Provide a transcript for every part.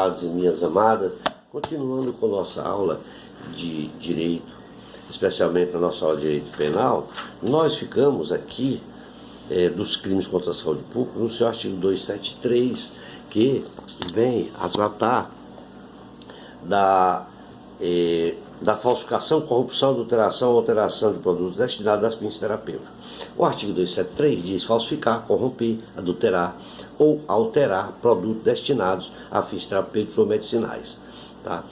amados e minhas amadas, continuando com nossa aula de direito, especialmente a nossa aula de direito penal, nós ficamos aqui dos crimes contra a saúde pública no seu artigo 273, que vem a tratar da falsificação, corrupção, adulteração ou alteração de produtos destinados a fins terapêuticos. O artigo 273 diz falsificar, corromper, adulterar ou alterar produtos destinados a fins terapêuticos ou medicinais. Tá?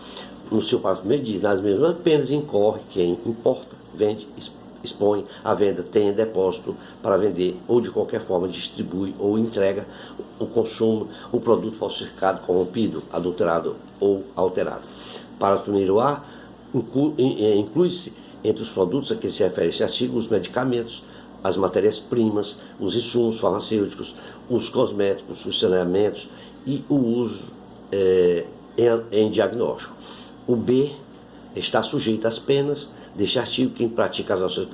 No seu parágrafo 1 diz, nas mesmas penas incorre quem importa, vende, expõe à venda, tem em depósito para vender ou de qualquer forma distribui ou entrega o consumo, o produto falsificado, corrompido, adulterado ou alterado. Parágrafo 1º-A, inclui-se entre os produtos a que se refere esse artigo os medicamentos, as matérias-primas, os insumos farmacêuticos, os cosméticos, os saneamentos e o uso em diagnóstico. O B está sujeito às penas deste artigo quem pratica as ações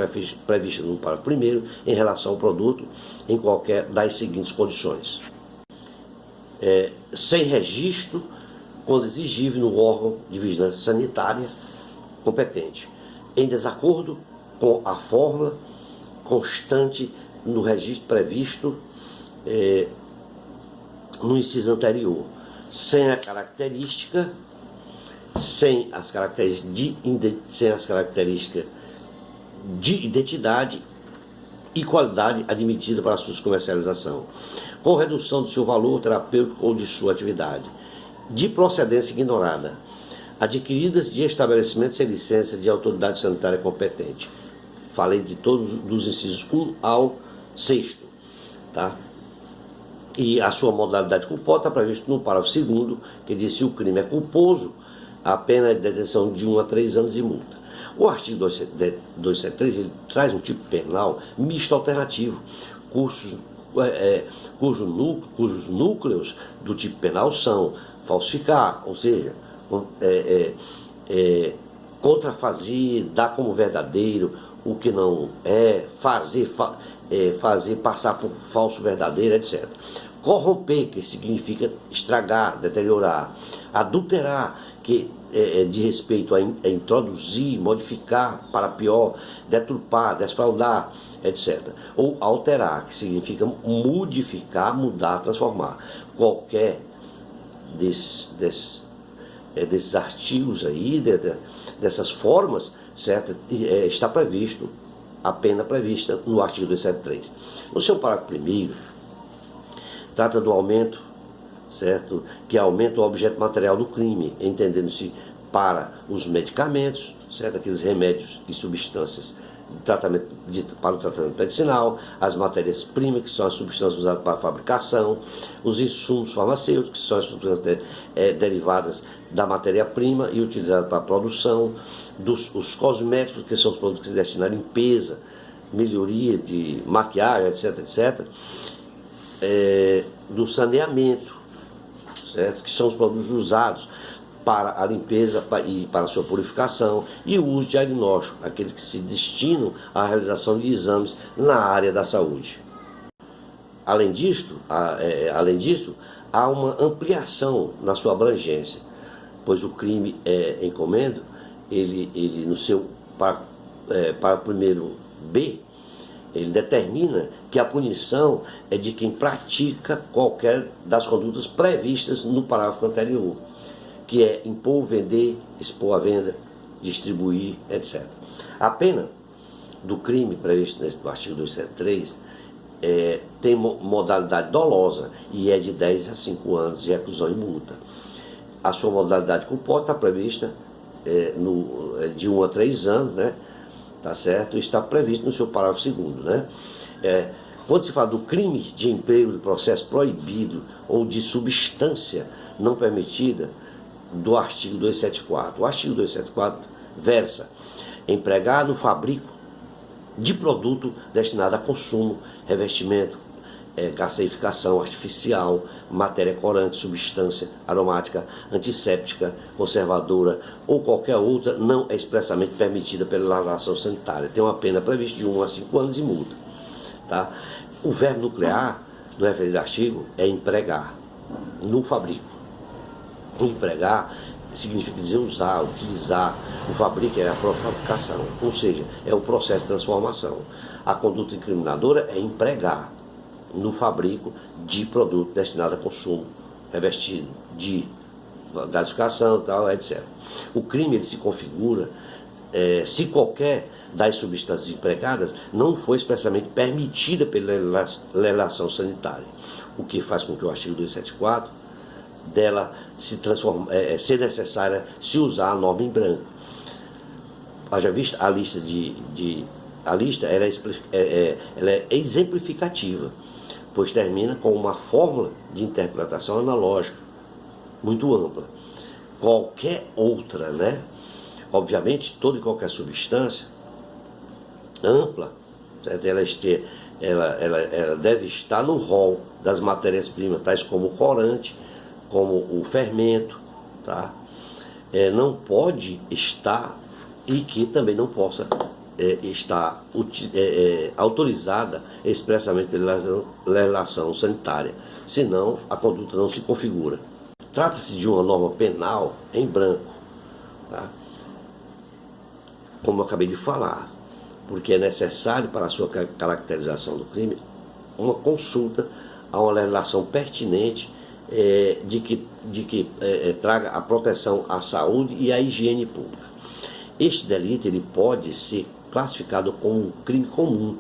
previstas no parágrafo 1º em relação ao produto em qualquer das seguintes condições. Sem registro, quando exigível no órgão de vigilância sanitária competente, em desacordo com a fórmula constante no registro previsto no inciso anterior, sem as características de identidade e qualidade admitida para sua comercialização, com redução do seu valor terapêutico ou de sua atividade, de procedência ignorada, adquiridas de estabelecimentos sem licença de autoridade sanitária competente. Falei de todos dos incisos 1 ao 6º, tá? E a sua modalidade culposa está prevista no parágrafo 2º, que diz: se o crime é culposo, a pena é de detenção de 1 a 3 anos e multa. O artigo 273 ele traz um tipo penal misto alternativo, cujos núcleos do tipo penal são falsificar, ou seja, contrafazer, dar como verdadeiro o que não é, fazer passar por falso verdadeiro, etc. Corromper, que significa estragar, deteriorar. Adulterar, que de respeito a introduzir, modificar para pior, deturpar, desfraudar, etc. Ou alterar, que significa modificar, mudar, transformar. Qualquer desses artigos aí, dessas formas, certo? Está previsto, a pena prevista no artigo 273. No seu parágrafo 1º, trata do aumento, certo? Que aumenta o objeto material do crime, entendendo-se para os medicamentos, certo? Aqueles remédios e substâncias para o tratamento medicinal, as matérias-primas, que são as substâncias usadas para a fabricação, os insumos farmacêuticos, que são as substâncias derivadas da matéria-prima e utilizadas para a produção, os cosméticos, que são os produtos que se destinam à limpeza, melhoria de maquiagem, etc., etc., do saneamento, certo? Que são os produtos usados para a limpeza e para a sua purificação, e o uso diagnóstico, aqueles que se destinam à realização de exames na área da saúde. Além disso, há uma ampliação na sua abrangência, pois o crime encomendo, ele no seu parágrafo 1º-B, ele determina que a punição é de quem pratica qualquer das condutas previstas no parágrafo anterior, que é impor, vender, expor à venda, distribuir, etc. A pena do crime previsto no artigo 273 tem modalidade dolosa e é de 10 a 5 anos de reclusão e multa. A sua modalidade culposa está prevista de 1 a 3 anos, né? Tá certo? Está previsto no seu parágrafo 2º, né? Quando se fala do crime de emprego de processo proibido ou de substância não permitida, do artigo 274. O artigo 274 versa: empregar no fabrico de produto destinado a consumo, revestimento, gaseificação artificial, matéria corante, substância aromática, antisséptica, conservadora ou qualquer outra não é expressamente permitida pela legislação sanitária. Tem uma pena prevista de 1 a 5 anos e multa. Tá? O verbo nuclear do referido artigo é empregar no fabrico. Empregar significa dizer usar, utilizar. O fabrico é a própria fabricação, ou seja, é o processo de transformação. A conduta incriminadora é empregar no fabrico de produto destinado a consumo, revestido de gasificação, tal, etc. O crime ele se configura se qualquer das substâncias empregadas não foi expressamente permitida pela legislação sanitária, o que faz com que o artigo 274 dela se transforme, ser necessária se usar a norma em branco. Haja vista a lista a lista ela é exemplificativa, pois termina com uma fórmula de interpretação analógica muito ampla. Qualquer outra, né? Obviamente, toda e qualquer substância ampla, certo? Ela deve estar no rol das matérias-primas, tais como o corante, como o fermento, tá? Não pode estar, e que também não possa estar autorizada expressamente pela legislação sanitária, senão a conduta não se configura. Trata-se de uma norma penal em branco, tá? Como eu acabei de falar, porque é necessário para a sua caracterização do crime uma consulta a uma legislação pertinente de que traga a proteção à saúde e à higiene pública. Este delito ele pode ser classificado como um crime comum,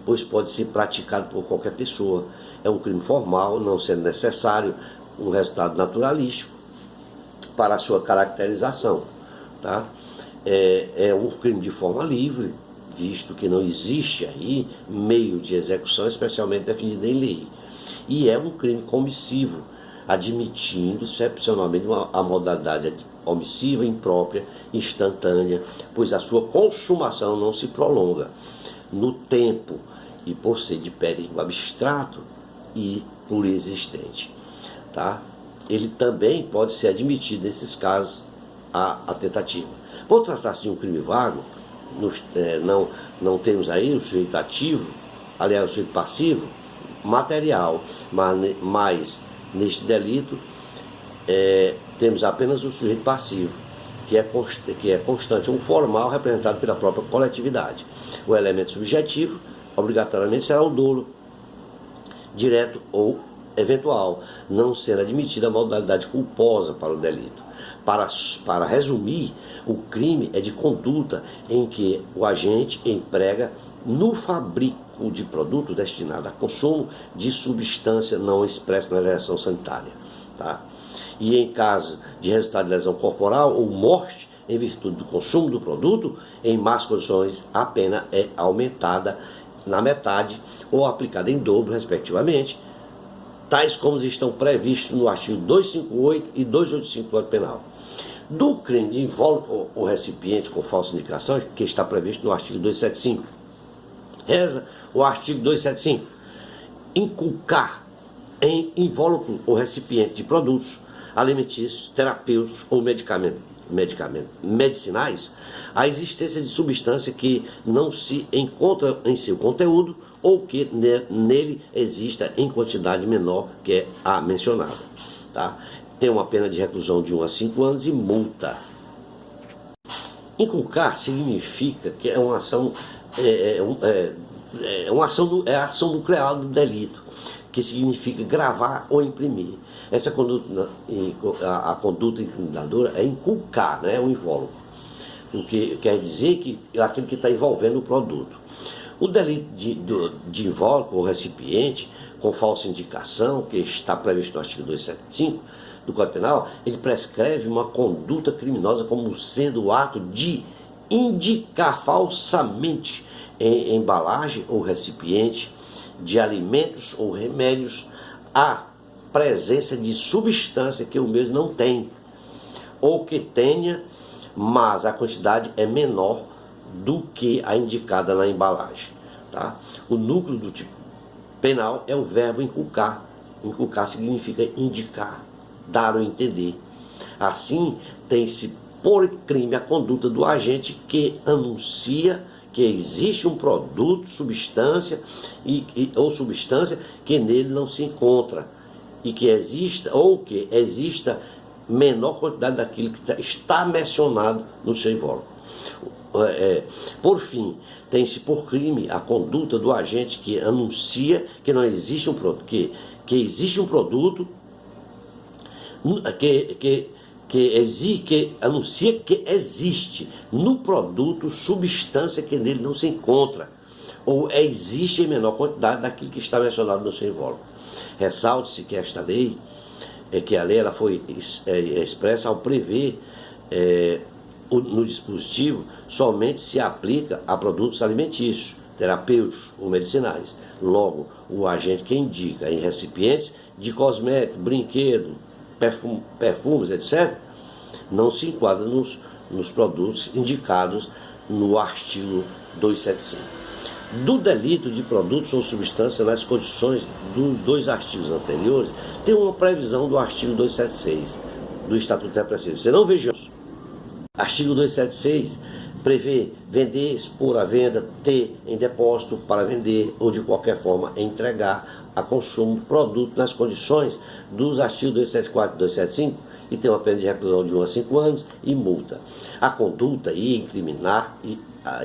pois pode ser praticado por qualquer pessoa. É um crime formal, não sendo necessário um resultado naturalístico para a sua caracterização, tá? É um crime de forma livre, visto que não existe aí meio de execução especialmente definido em lei. E é um crime comissivo, admitindo excepcionalmente a modalidade omissiva, imprópria, instantânea, pois a sua consumação não se prolonga no tempo e por ser de perigo abstrato e pluriexistente, tá? Ele também pode ser admitido nesses casos a tentativa. Por tratar-se de um crime vago, não temos aí o sujeito ativo, aliás, o sujeito passivo, material, mas neste delito temos apenas o sujeito passivo, que é constante, um formal representado pela própria coletividade. O elemento subjetivo, obrigatoriamente, será o dolo, direto ou eventual, não sendo admitida a modalidade culposa para o delito. Para resumir, o crime é de conduta em que o agente emprega no fabrico de produto destinado a consumo de substância não expressa na legislação sanitária, tá? E em caso de resultado de lesão corporal ou morte em virtude do consumo do produto, em más condições, a pena é aumentada na metade ou aplicada em dobro, respectivamente, tais como estão previstos no artigo 258 e 285 do Código Penal. Do crime de invólucro o recipiente com falsa indicação, que está previsto no artigo 275. Reza o artigo 275. Inculcar em invólucro o recipiente de produtos alimentícios, terapêuticos ou medicinais a existência de substância que não se encontra em seu conteúdo ou que nele exista em quantidade menor que a mencionada, tá? Tem uma pena de reclusão de 1 a 5 anos e multa. Inculcar significa que é uma ação, a ação nuclear do delito, que significa gravar ou imprimir. Essa conduta, a conduta incriminadora é inculcar, né, o invólucro, o que quer dizer que é aquilo que está envolvendo o produto. O delito de invólucro ou recipiente com falsa indicação, que está previsto no artigo 275 do Código Penal, ele prescreve uma conduta criminosa como sendo o ato de indicar falsamente em embalagem ou recipiente de alimentos ou remédios a presença de substância que o mesmo não tem, ou que tenha, mas a quantidade é menor do que a indicada na embalagem, tá? O núcleo do tipo penal é o verbo inculcar. Inculcar significa indicar, dar ou entender. Assim, tem-se por crime a conduta do agente que anuncia que existe um produto, substância ou substância que nele não se encontra, e que exista menor quantidade daquilo que está mencionado no seu invólucro. Por fim, tem-se por crime a conduta do agente que anuncia que não existe um produto, que existe um produto, que anuncia que existe no produto substância que nele não se encontra, ou existe em menor quantidade daquilo que está mencionado no seu invólucro. Ressalte-se que esta lei, que a lei ela foi expressa ao prever no dispositivo somente se aplica a produtos alimentícios, terapêuticos ou medicinais. Logo, o agente que indica em recipientes de cosméticos, brinquedos, perfumes, etc., não se enquadra nos produtos indicados no artigo 275. Do delito de produtos ou substâncias nas condições dos dois artigos anteriores, tem uma previsão do artigo 276 do Estatuto Repressivo. Você não veja isso. Artigo 276 prevê vender, expor à venda, ter em depósito para vender ou de qualquer forma entregar a consumo produto nas condições dos artigos 274 e 275 e tem uma pena de reclusão de 1 a 5 anos e multa. A conduta a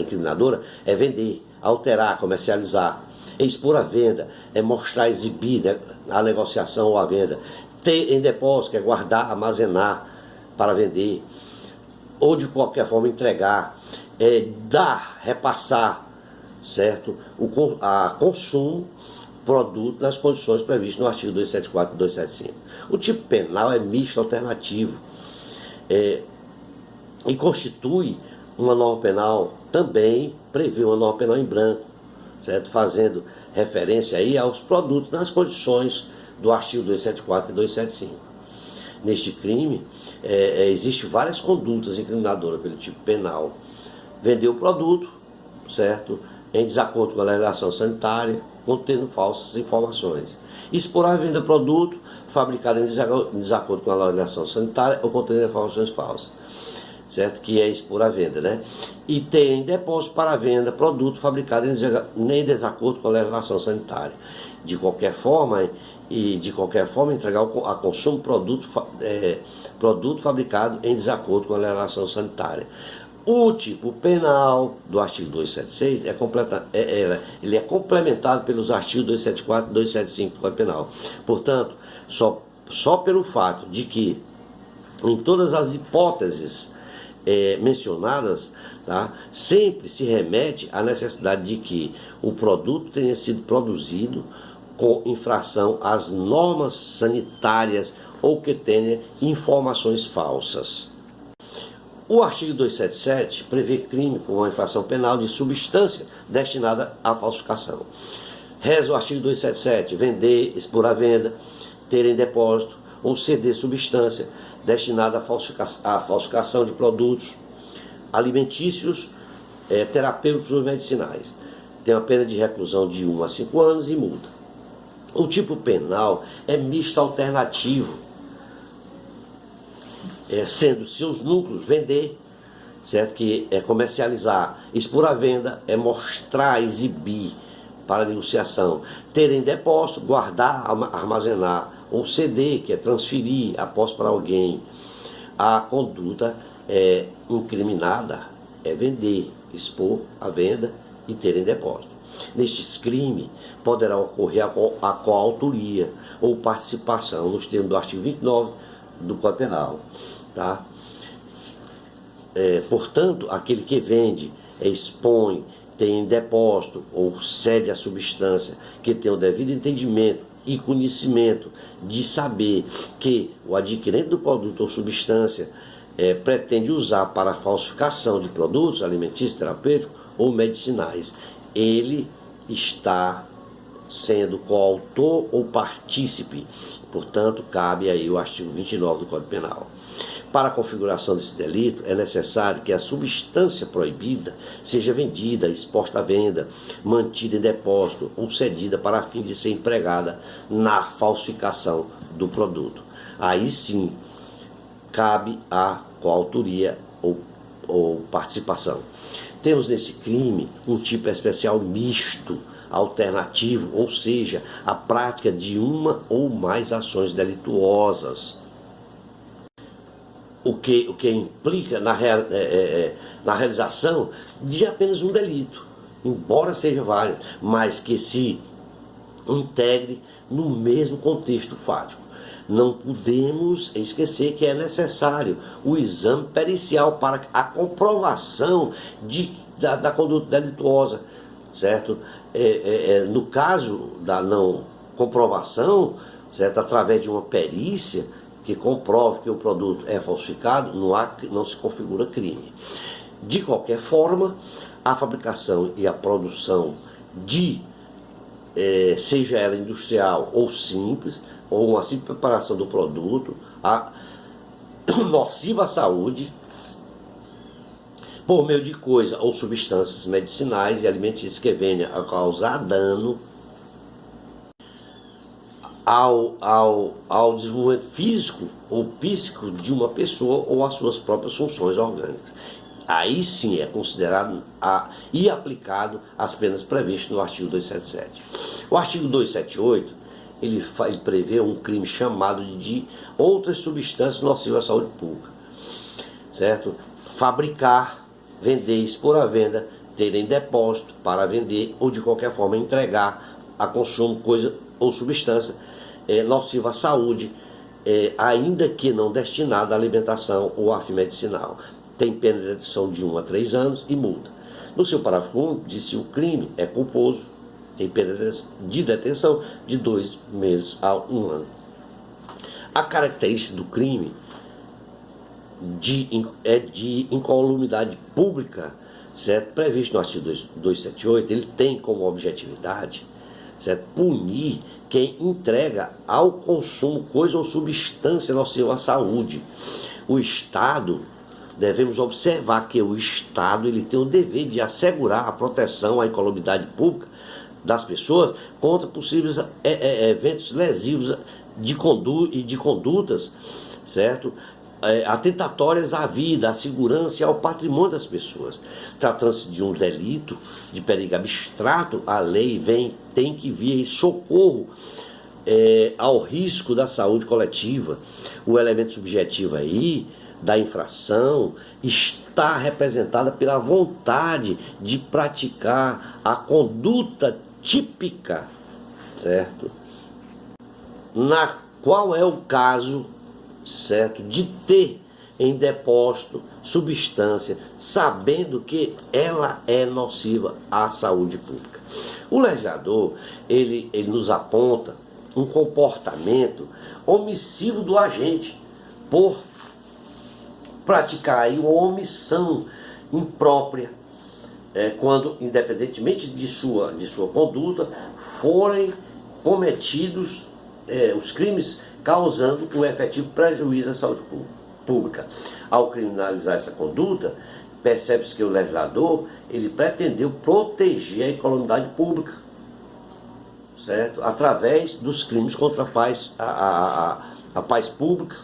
incriminadora é vender, alterar, comercializar, expor à venda, é mostrar, exibir, né, a negociação ou a venda, ter em depósito, que é guardar, armazenar para vender, ou de qualquer forma entregar, dar, repassar, certo? A consumo, produto nas condições previstas no artigo 274 e 275. O tipo penal é misto alternativo e constitui uma norma penal, também prevê uma norma penal em branco, certo? Fazendo referência aí aos produtos nas condições do artigo 274 e 275. Neste crime, existem várias condutas incriminadoras pelo tipo penal. Vender o produto, certo? Em desacordo com a legislação sanitária, contendo falsas informações. Expor à venda produto fabricado em desacordo com a legislação sanitária ou contendo informações falsas, certo? Que é expor à venda, né? E ter em depósito para venda produto fabricado em desacordo com a legislação sanitária. De qualquer forma, entregar a consumo produto fabricado em desacordo com a legislação sanitária. O tipo penal do artigo 276 ele é complementado pelos artigos 274 e 275 do Código Penal. Portanto, só pelo fato de que em todas as hipóteses mencionadas, tá, sempre se remete à necessidade de que o produto tenha sido produzido com infração às normas sanitárias ou que tenha informações falsas. O artigo 277 prevê crime com uma infração penal de substância destinada à falsificação. Reza o artigo 277, vender, expor à venda, ter em depósito ou ceder substância destinada à falsificação de produtos alimentícios, terapêuticos ou medicinais. Tem uma pena de reclusão de 1 a 5 anos e multa. O tipo penal é misto alternativo, sendo seus núcleos vender, certo? Que é comercializar, expor à venda, é mostrar, exibir para negociação, ter em depósito, guardar, armazenar, ou ceder, que é transferir após para alguém. A conduta incriminada é vender, expor à venda e ter em depósito. Nestes crimes, poderá ocorrer a coautoria ou participação nos termos do artigo 29 do Código Penal. Tá? Portanto, aquele que vende, expõe, tem em depósito ou cede a substância, que tem o devido entendimento e conhecimento de saber que o adquirente do produto ou substância pretende usar para a falsificação de produtos alimentícios, terapêuticos ou medicinais, ele está sendo coautor ou partícipe. Portanto, cabe aí o artigo 29 do Código Penal. Para a configuração desse delito, é necessário que a substância proibida seja vendida, exposta à venda, mantida em depósito ou cedida para fim de ser empregada na falsificação do produto. Aí sim, cabe a coautoria ou participação. Temos nesse crime um tipo especial misto, alternativo, ou seja, a prática de uma ou mais ações delituosas. o que implica na realização de apenas um delito, embora seja vários, mas que se integre no mesmo contexto fático. Não podemos esquecer que é necessário o exame pericial para a comprovação da conduta delituosa, certo? No caso da não comprovação, certo? Através de uma perícia que comprove que o produto é falsificado, não se configura crime. De qualquer forma, a fabricação e a produção seja ela industrial ou simples, ou uma simples preparação do produto, nociva à saúde, por meio de coisa ou substâncias medicinais e alimentícias que venham a causar dano ao desenvolvimento físico ou psíquico de uma pessoa ou às suas próprias funções orgânicas. Aí sim é considerado e aplicado as penas previstas no artigo 277. O artigo 278, ele prevê um crime chamado de outras substâncias nocivas à saúde pública, certo? Fabricar, vender, expor à venda, ter em depósito para vender ou de qualquer forma entregar a consumo coisa ou substância nociva à saúde, ainda que não destinada à alimentação ou a fim medicinal. Tem pena de detenção de 1 a 3 anos e multa. No seu parágrafo 1, diz se o crime é culposo, tem pena de detenção de 2 meses a 1 ano. A característica do crime é de incolumidade pública, certo? Previsto no artigo 278, ele tem como objetividade, certo? Punir quem entrega ao consumo coisa ou substância nociva à saúde. O Estado, devemos observar que o Estado ele tem o dever de assegurar a proteção à incolumidade pública das pessoas contra possíveis eventos lesivos de condutas, certo? Atentatórias à vida, à segurança e ao patrimônio das pessoas. Tratando-se de um delito de perigo abstrato, a lei tem que vir em socorro ao risco da saúde coletiva. O elemento subjetivo aí da infração está representada pela vontade de praticar a conduta típica, certo? Na qual é o caso, certo, de ter em depósito substância, sabendo que ela é nociva à saúde pública. O legislador, ele nos aponta um comportamento omissivo do agente, por praticar aí uma omissão imprópria, quando, independentemente de sua conduta, forem cometidos os crimes causando um efetivo prejuízo à saúde pública. Ao criminalizar essa conduta, percebe-se que o legislador ele pretendeu proteger a incolumidade pública, certo? Através dos crimes contra a paz pública,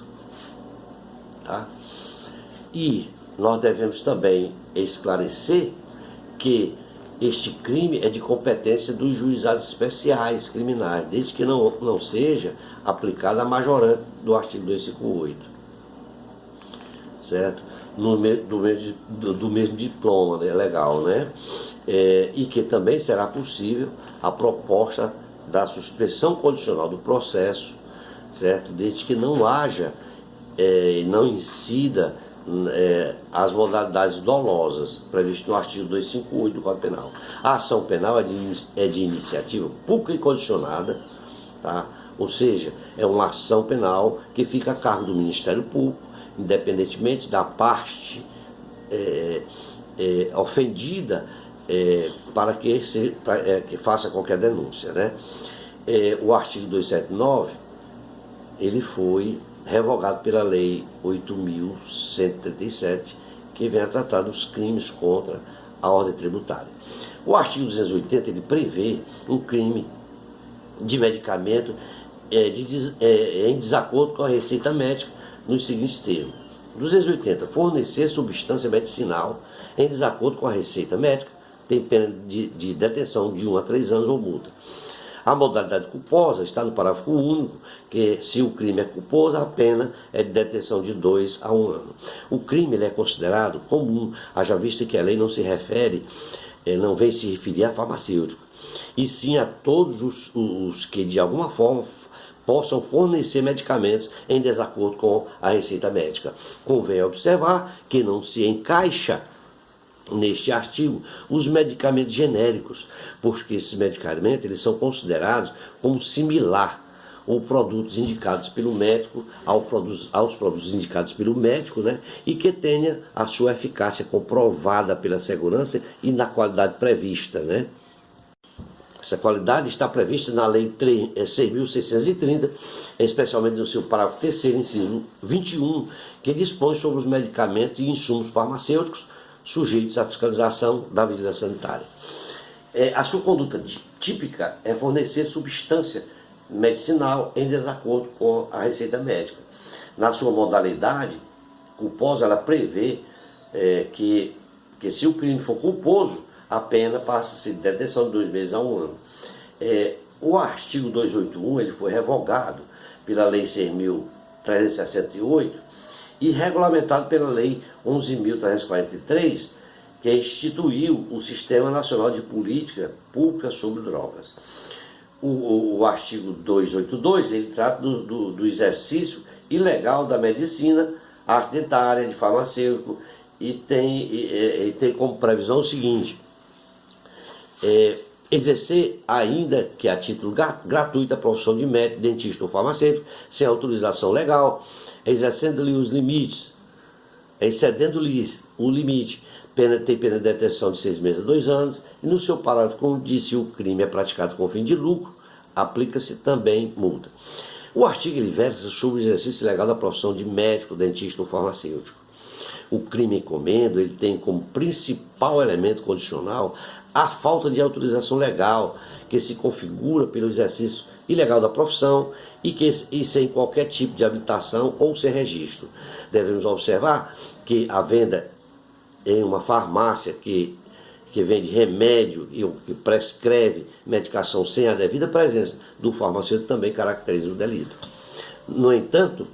tá? E nós devemos também esclarecer que este crime é de competência dos juizados especiais criminais, desde que não seja aplicada a majorante do artigo 258, certo? Do mesmo diploma, né? Legal, né? E que também será possível a proposta da suspensão condicional do processo, certo? Desde que não haja, não incida as modalidades dolosas previstas no artigo 258 do Código Penal. A ação penal é de iniciativa pública e condicionada, tá? Ou seja, é uma ação penal que fica a cargo do Ministério Público, independentemente da parte ofendida, para que faça qualquer denúncia, né? O artigo 279 ele foi revogado pela Lei 8.137, que vem a tratar dos crimes contra a ordem tributária. O artigo 280 ele prevê um crime de medicamento em desacordo com a receita médica nos seguintes termos. 280. Fornecer substância medicinal em desacordo com a receita médica, tem pena de detenção de 1 a 3 anos ou multa. A modalidade culposa está no parágrafo único, que se o crime é culposo, a pena é de detenção de 2 a 1 ano. O crime ele é considerado comum, haja vista que a lei não se refere, não vem se referir a farmacêutico, e sim a todos os que de alguma forma possam fornecer medicamentos em desacordo com a receita médica. Convém observar que não se encaixa neste artigo os medicamentos genéricos, porque esses medicamentos eles são considerados como similar ou produtos indicados pelo médico aos produtos indicados pelo médico, né, e que tenha a sua eficácia comprovada pela segurança e na qualidade prevista, né. Essa qualidade está prevista na Lei 6.630, especialmente no seu parágrafo 3º, inciso 21, que dispõe sobre os medicamentos e insumos farmacêuticos sujeitos à fiscalização da vigilância sanitária. A sua conduta típica é fornecer substância medicinal em desacordo com a receita médica. Na sua modalidade culposa, ela prevê que se o crime for culposo, a pena passa a ser de detenção de 2 meses a 1 ano. O artigo 281 ele foi revogado pela Lei 6.368 e regulamentado pela Lei 11.343, que instituiu o Sistema Nacional de Política Pública sobre Drogas. O artigo 282 ele trata do exercício ilegal da medicina, arte dentária, de farmacêutico, e tem como previsão o seguinte: exercer ainda que a título gratuito a profissão de médico, dentista ou farmacêutico, sem autorização legal, exercendo-lhe os limites, excedendo-lhe o limite, tem pena de detenção de 6 meses a 2 anos, e no seu parágrafo, como disse, o crime é praticado com fim de lucro, aplica-se também multa. O artigo ele versa sobre o exercício legal da profissão de médico, dentista ou farmacêutico. O crime encomenda ele tem como principal elemento condicional a falta de autorização legal, que se configura pelo exercício ilegal da profissão e sem qualquer tipo de habilitação ou sem registro. Devemos observar que a venda em uma farmácia que vende remédio e que prescreve medicação sem a devida presença do farmacêutico também caracteriza o delito. No entanto,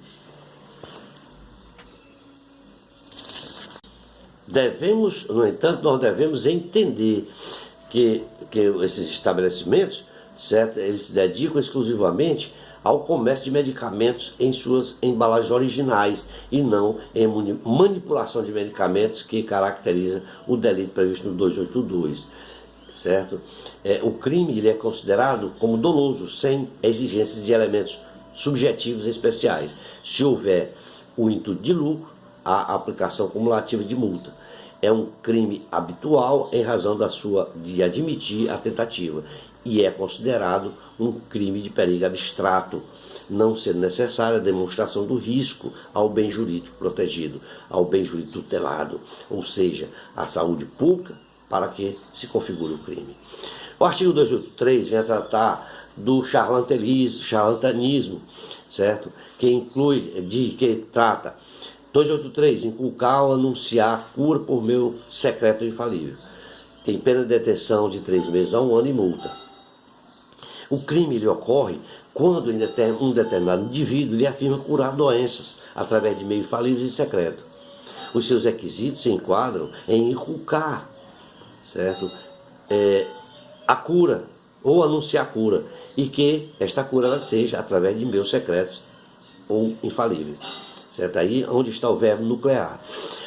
nós devemos entender que esses estabelecimentos, certo, eles se dedicam exclusivamente ao comércio de medicamentos em suas embalagens originais e não em manipulação de medicamentos, que caracteriza o delito previsto no 282, certo? O crime ele é considerado como doloso, sem exigências de elementos subjetivos especiais. Se houver o intuito de lucro, a aplicação cumulativa de multa. É um crime habitual em razão de admitir a tentativa e é considerado um crime de perigo abstrato, não sendo necessária a demonstração do risco ao bem jurídico protegido, ao bem jurídico tutelado, ou seja, à saúde pública, para que se configure o crime. O artigo 283 vem a tratar do charlatanismo, certo? Que trata 283, inculcar ou anunciar cura por meio secreto e infalível. Tem pena de detenção de 3 meses a 1 ano e multa. O crime ele ocorre quando um determinado indivíduo lhe afirma curar doenças através de meio infalível e secreto. Os seus requisitos se enquadram em inculcar, certo? A cura ou anunciar a cura, e que esta cura ela seja através de meios secretos ou infalíveis. Certo? Aí onde está o verbo nuclear.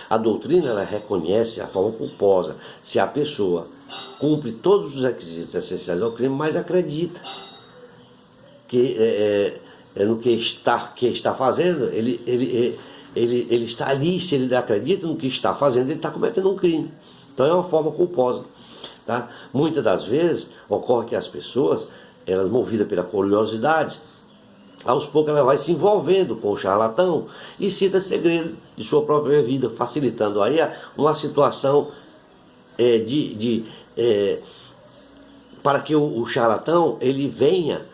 A doutrina ela reconhece a forma culposa se a pessoa cumpre todos os requisitos essenciais ao crime, mas acredita que no que está fazendo, ele está ali. Se ele acredita no que está fazendo, ele está cometendo um crime. Então é uma forma culposa. Tá? Muitas das vezes ocorre que as pessoas, elas movidas pela curiosidade, aos poucos ela vai se envolvendo com o charlatão e cita segredo de sua própria vida, facilitando aí uma situação para que o charlatão ele venha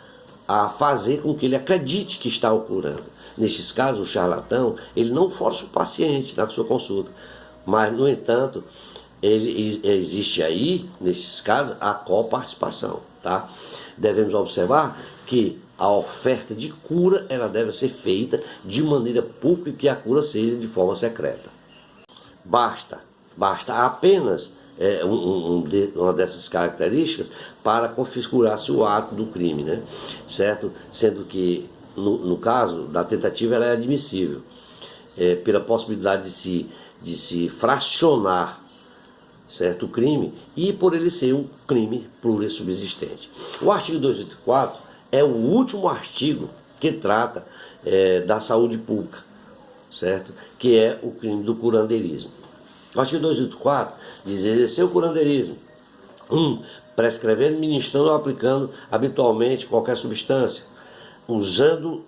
a fazer com que ele acredite que está o curando. Nesses casos, o charlatão ele não força o paciente na sua consulta, mas, no entanto, existe aí, nesses casos, a coparticipação, tá? Devemos observar que a oferta de cura, ela deve ser feita de maneira pública e que a cura seja de forma secreta. Basta apenas uma dessas características para configurar-se o ato do crime, né? Certo? Sendo que, no caso da tentativa, ela é admissível, pela possibilidade de se fracionar, certo, o crime, e por ele ser um crime plurissubsistente. O artigo 284 é o último artigo que trata da saúde pública, certo? Que é o crime do curandeirismo. O artigo 284 diz: exercer o curandeirismo, prescrevendo, ministrando ou aplicando habitualmente qualquer substância, usando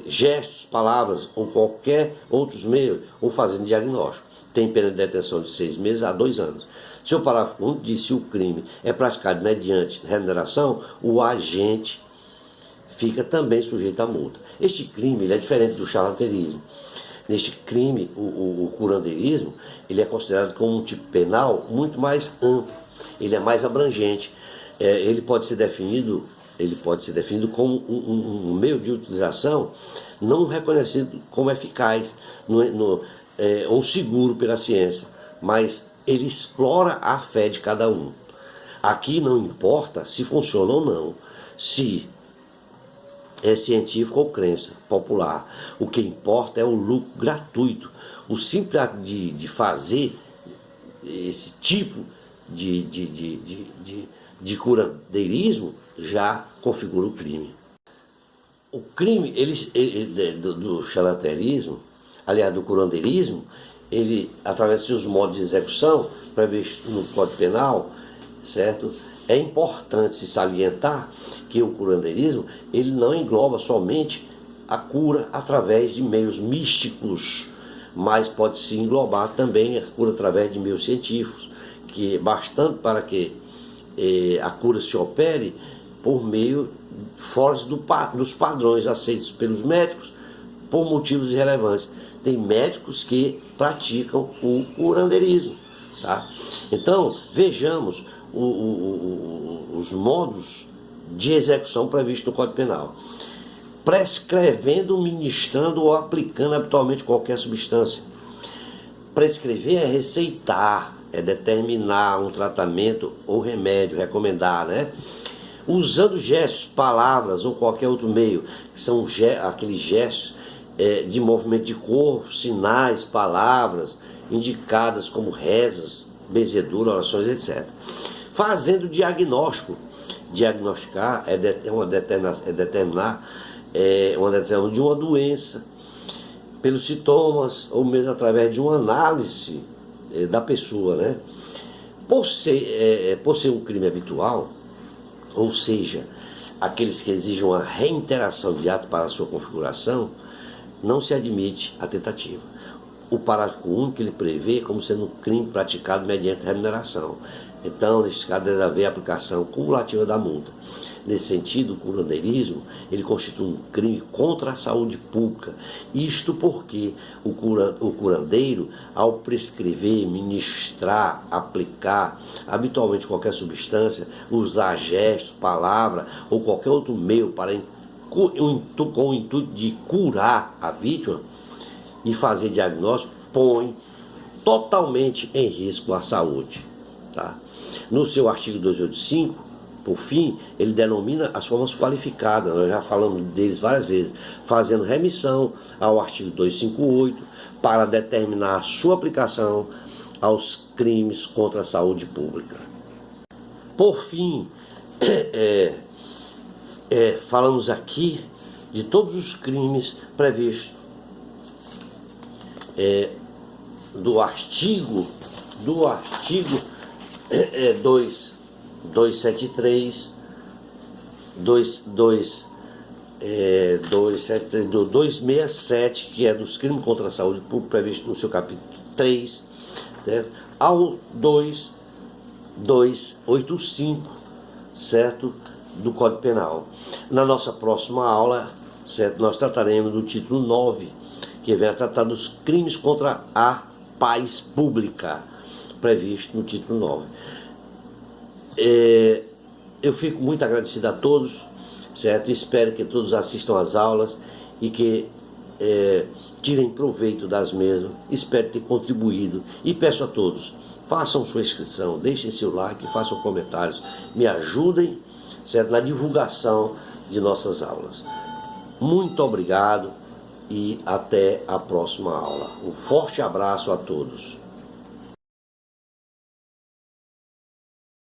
gestos, palavras ou qualquer outros meios, ou fazendo diagnóstico. Tem pena de detenção de 6 meses a 2 anos. Seu parágrafo 1 diz: se o crime é praticado mediante remuneração, o agente fica também sujeito à multa. Este crime ele é diferente do charlatanismo. Neste crime, o curandeirismo, ele é considerado como um tipo penal muito mais amplo, ele é mais abrangente. Ele pode ser definido como um meio de utilização não reconhecido como eficaz ou seguro pela ciência, mas ele explora a fé de cada um. Aqui não importa se funciona ou não, se é científico ou crença popular. O que importa é o lucro gratuito. O simples ato de fazer esse tipo de curandeirismo já configura o crime. O crime do charlatanismo, aliás, do curandeirismo, ele, através de seus modos de execução, previsto no Código Penal, certo? É importante se salientar que o curandeirismo, ele não engloba somente a cura através de meios místicos, mas pode se englobar também a cura através de meios científicos, que bastante para que a cura se opere por meio fora dos padrões aceitos pelos médicos por motivos irrelevantes. Tem médicos que praticam o curandeirismo, tá? Então, vejamos os modos de execução previstos no Código Penal. Prescrevendo, ministrando ou aplicando habitualmente qualquer substância. Prescrever é receitar, é determinar um tratamento ou remédio, recomendar, né? Usando gestos, palavras ou qualquer outro meio, que são aqueles gestos de movimento de corpo, sinais, palavras, indicadas como rezas, benzedura, orações, etc. Fazendo diagnóstico. Diagnosticar é determinar uma determinação de uma doença pelos sintomas ou mesmo através de uma análise da pessoa, né? Por ser um crime habitual, ou seja, aqueles que exigem uma reiteração de ato para a sua configuração, não se admite a tentativa. O parágrafo único ele prevê como sendo um crime praticado mediante remuneração. Então, neste caso, deve haver aplicação cumulativa da multa. Nesse sentido, o curandeirismo, ele constitui um crime contra a saúde pública. Isto porque o curandeiro, ao prescrever, ministrar, aplicar habitualmente qualquer substância, usar gestos, palavra ou qualquer outro meio com o intuito de curar a vítima e fazer diagnóstico, põe totalmente em risco a saúde, tá? No seu artigo 285, por fim, ele denomina as formas qualificadas, nós já falamos deles várias vezes, fazendo remissão ao artigo 258 para determinar a sua aplicação aos crimes contra a saúde pública. Por fim, falamos aqui de todos os crimes previstos do artigo 273, 267, que é dos crimes contra a saúde pública, previsto no seu capítulo 3, certo? Ao 2285, certo? Do Código Penal. Na nossa próxima aula, certo? Nós trataremos do título 9, que vem a tratar dos crimes contra a paz pública. previsto no título 9. Eu fico muito agradecido a todos, certo? Espero que todos assistam às aulas e que tirem proveito das mesmas. Espero ter contribuído e peço a todos, façam sua inscrição, deixem seu like, façam comentários, me ajudem, certo? Na divulgação de nossas aulas. Muito obrigado e até a próxima aula. Um forte abraço a todos.